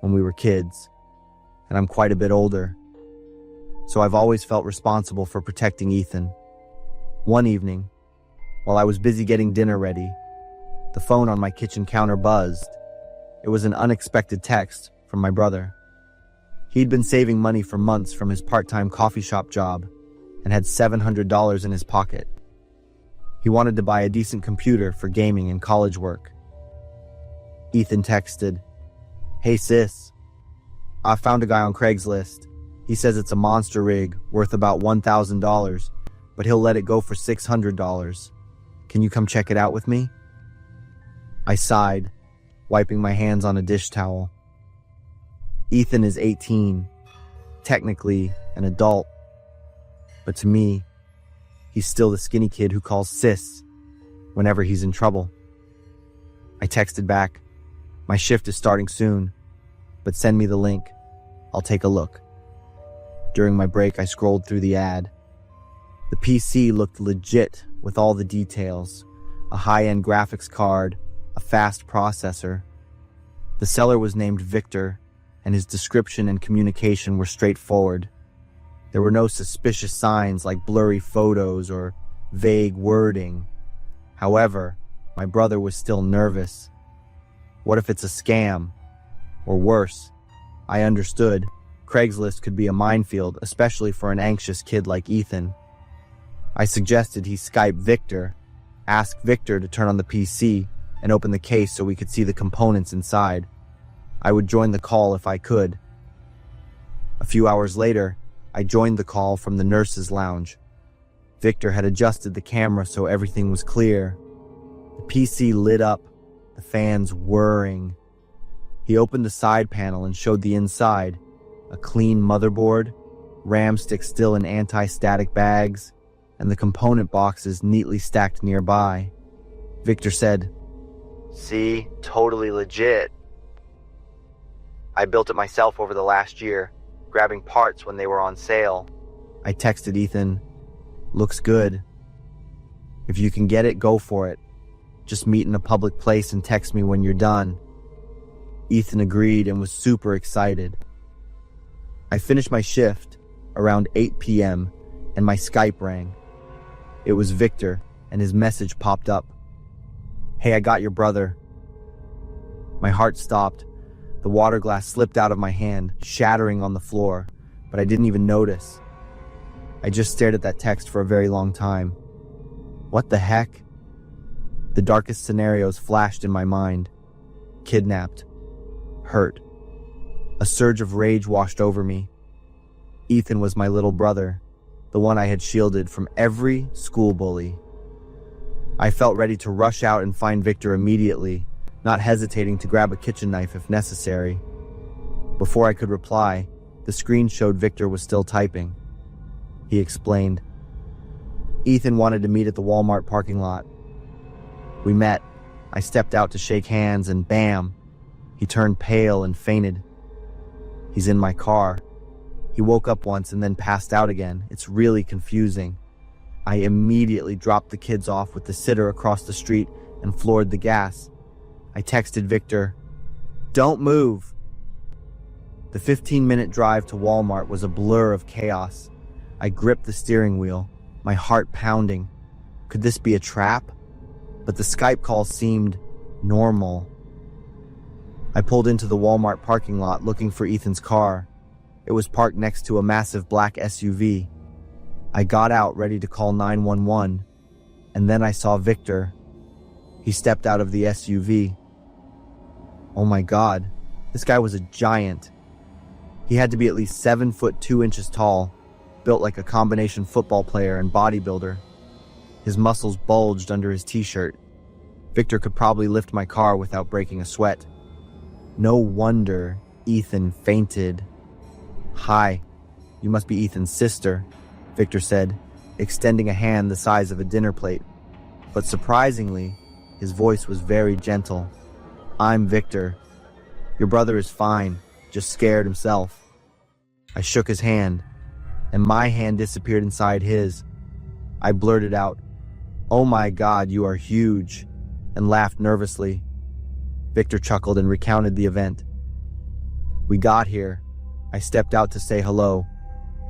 when we were kids, and I'm quite a bit older, so I've always felt responsible for protecting Ethan. One evening, while I was busy getting dinner ready, the phone on my kitchen counter buzzed. It was an unexpected text from my brother. He'd been saving money for months from his part-time coffee shop job and had $700 in his pocket. He wanted to buy a decent computer for gaming and college work. Ethan texted, "Hey sis, I found a guy on Craigslist. He says it's a monster rig worth about $1,000, but he'll let it go for $600. Can you come check it out with me?" I sighed, wiping my hands on a dish towel. Ethan is 18, technically an adult, but to me, he's still the skinny kid who calls sis whenever he's in trouble. I texted back, "My shift is starting soon, but send me the link. I'll take a look." During my break, I scrolled through the ad. The PC looked legit with all the details, a high-end graphics card, a fast processor. The seller was named Victor, and his description and communication were straightforward. There were no suspicious signs like blurry photos or vague wording. However, my brother was still nervous. What if it's a scam? Or worse, I understood. Craigslist could be a minefield, especially for an anxious kid like Ethan. I suggested he Skype Victor, ask Victor to turn on the PC and open the case so we could see the components inside. I would join the call if I could. A few hours later, I joined the call from the nurse's lounge. Victor had adjusted the camera so everything was clear. The PC lit up, the fans whirring. He opened the side panel and showed the inside. A clean motherboard, RAM sticks still in anti-static bags, and the component boxes neatly stacked nearby. Victor said, "See, totally legit. I built it myself over the last year, grabbing parts when they were on sale." I texted Ethan, "Looks good. If you can get it, go for it. Just meet in a public place and text me when you're done." Ethan agreed and was super excited. I finished my shift around 8 p.m. and my Skype rang. It was Victor, and his message popped up. "Hey, I got your brother." My heart stopped. The water glass slipped out of my hand, shattering on the floor, but I didn't even notice. I just stared at that text for a very long time. What the heck? The darkest scenarios flashed in my mind. Kidnapped. Hurt. A surge of rage washed over me. Ethan was my little brother, the one I had shielded from every school bully. I felt ready to rush out and find Victor immediately, not hesitating to grab a kitchen knife if necessary. Before I could reply, the screen showed Victor was still typing. He explained, "Ethan wanted to meet at the Walmart parking lot." We met. I stepped out to shake hands and bam, he turned pale and fainted. He's in my car. He woke up once and then passed out again. It's really confusing. I immediately dropped the kids off with the sitter across the street and floored the gas. I texted Victor, "Don't move." The 15-minute drive to Walmart was a blur of chaos. I gripped the steering wheel, my heart pounding. Could this be a trap? But the Skype call seemed normal. I pulled into the Walmart parking lot looking for Ethan's car. It was parked next to a massive black SUV. I got out ready to call 911, and then I saw Victor. He stepped out of the SUV. Oh my God, this guy was a giant. He had to be at least 7 foot 2 inches tall, built like a combination football player and bodybuilder. His muscles bulged under his t-shirt. Victor could probably lift my car without breaking a sweat. No wonder Ethan fainted. "Hi, you must be Ethan's sister," Victor said, extending a hand the size of a dinner plate. But surprisingly, his voice was very gentle. "I'm Victor. Your brother is fine, just scared himself." I shook his hand, and my hand disappeared inside his. I blurted out, "Oh my God, you are huge," and laughed nervously. Victor chuckled and recounted the event. We got here. I stepped out to say hello,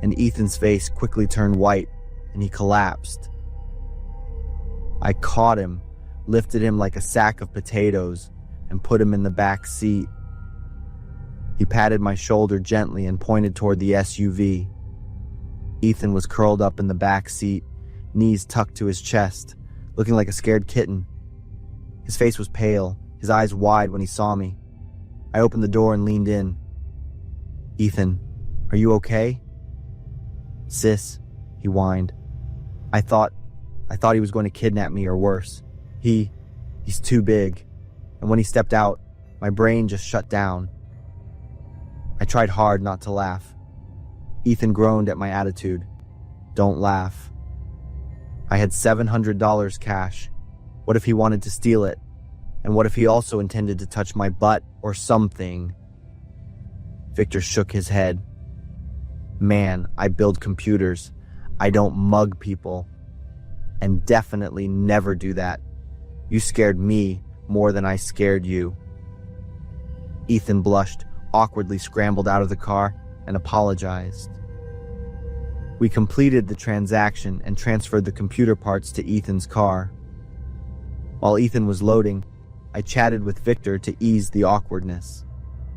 and Ethan's face quickly turned white, and he collapsed. I caught him, lifted him like a sack of potatoes, and put him in the back seat. He patted my shoulder gently and pointed toward the SUV. Ethan was curled up in the back seat, knees tucked to his chest, looking like a scared kitten. His face was pale, his eyes wide when he saw me. I opened the door and leaned in. "Ethan, are you okay?" "Sis," he whined. I thought he was going to kidnap me or worse. He's too big. And when he stepped out, my brain just shut down. I tried hard not to laugh. Ethan groaned at my attitude. "Don't laugh." I had $700 cash. What if he wanted to steal it? And what if he also intended to touch my butt or something? Victor shook his head. "Man, I build computers. I don't mug people. And definitely never do that. You scared me more than I scared you." Ethan blushed, awkwardly scrambled out of the car, and apologized. We completed the transaction and transferred the computer parts to Ethan's car. While Ethan was loading, I chatted with Victor to ease the awkwardness.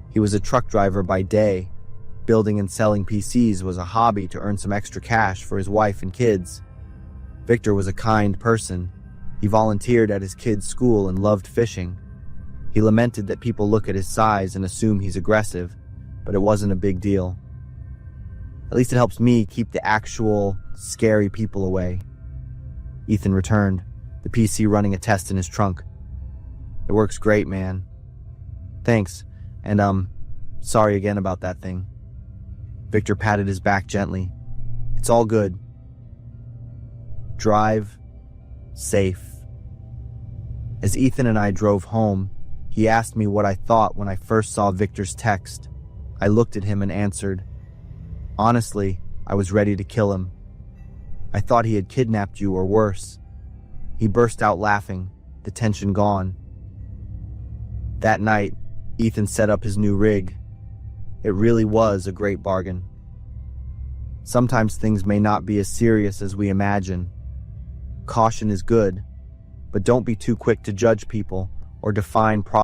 He was a truck driver by day. Building and selling PCs was a hobby to earn some extra cash for his wife and kids. Victor was a kind person. He volunteered at his kids' school and loved fishing. He lamented that people look at his size and assume he's aggressive, but it wasn't a big deal. At least it helps me keep the actual, scary people away. Ethan returned, the PC running a test in his trunk. "It works great, man." "Thanks, and sorry again about that thing." Victor patted his back gently. "It's all good. Drive safe." As Ethan and I drove home, he asked me what I thought when I first saw Victor's text. I looked at him and answered, "Honestly, I was ready to kill him. I thought he had kidnapped you or worse." He burst out laughing, the tension gone. That night, Ethan set up his new rig. It really was a great bargain. Sometimes things may not be as serious as we imagine. Caution is good, but don't be too quick to judge people or define problems